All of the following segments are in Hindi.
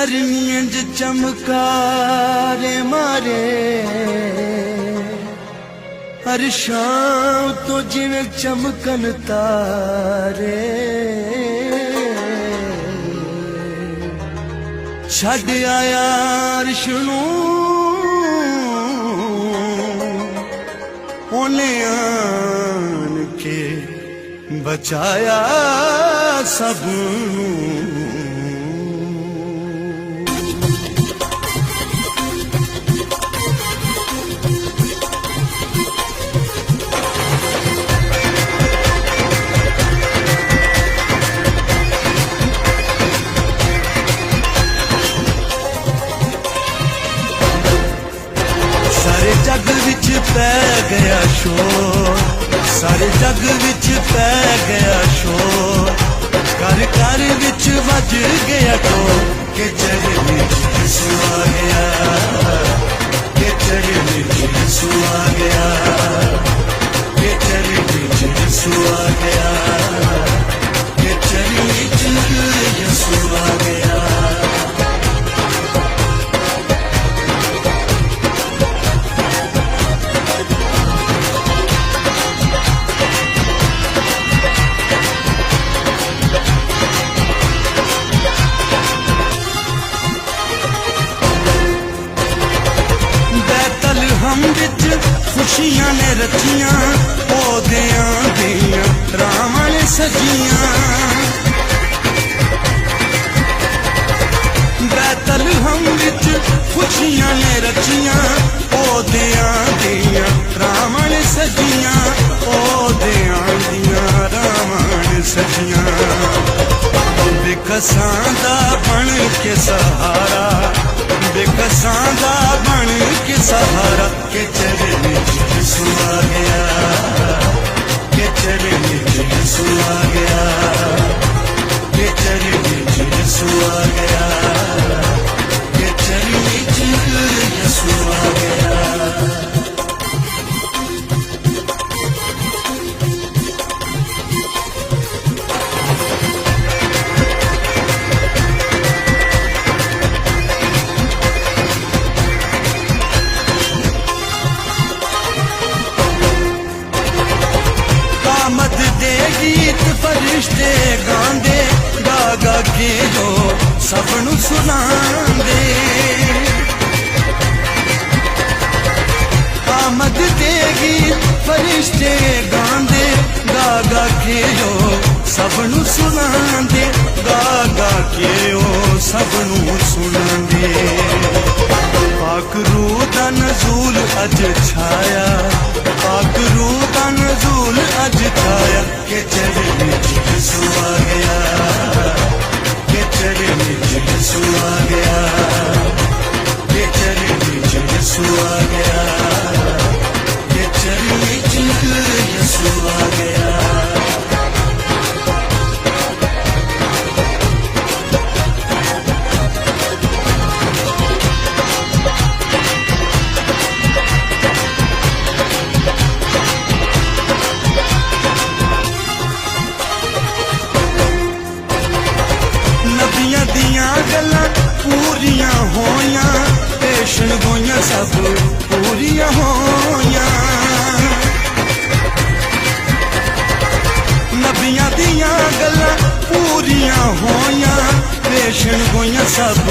गर्मियां च चमकारे मारे, हर शाम तो जिवें चमकन तारे। छड़ आया अर्श नूं ओने आन के बचाया सबनूं। सारे जग विच पै गया शोर, सारे जग विच पै गया शोर, घर घर विच वज गया टोर के चरनी यीशु आ गया, के चरनी यीशु आ गया, के चरनी यीशु आ गया, के चरनी यीशु आ गया। हम विच खुशियां ने रचियां, पौधियां दियां रावां ने सजियां। बैतल हम विच खुशियां ने रचियां, पौधियां दियां रावां ने सजियां, पौधियां दियां रावां ने सजियां। बेकसां दा बन के सहारा, बेकसां दा बन के सहारा, के चरनी यीशु आ गया, के चरनी यीशु आ गया, के चरनी यीशु आ गया, के चरनी यीशु आ गया। गीत फरिश्ते गांदे, गा गा के जो सबनू सुनांदे। आमद दे गीत फरिश्ते गांदे, गा गा के जो सबनू सुनांदे, गा गा के ओ सबनू सुनांदे। पाक रूह दा नज़ूल अज छाया, पाक रूह दा नज़ूल अज छाया, के चरनी यीशु आ गया, के चरनी यीशु आ गया, के चरनी यीशु आ गया, के चरनी यीशु आ गया। दियां गल्लां पूरियां होइयां, पेशन गोइयां सब पूरियां होइयां। नबियां दियां गल्लां पूरियां होइयां, पेशन गोइयां सब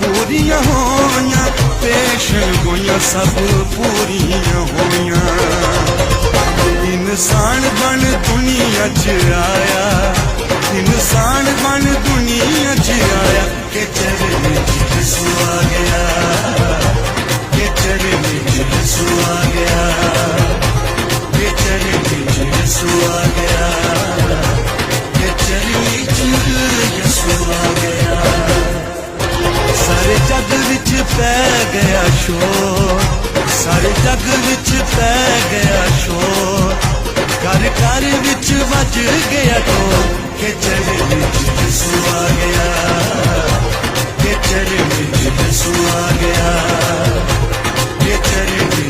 पूरियां होइयां, पेशन गोइयां सब पूरियां होइयां। इंसान बन दुनिया च आया, इंसान बन दुनिया च आया, के चरनी यीशु आ गया, के चरनी यीशु आ गया, के चरनी यीशु आ गया, के चरनी यीशु आ गया। सारे जग विच पै गया शोर, सारे जग विच पै गया शोर, घर घर विच वज गया टोर के चरनी यीशु आ गया, के चरनी यीशु आ गया, के चरनी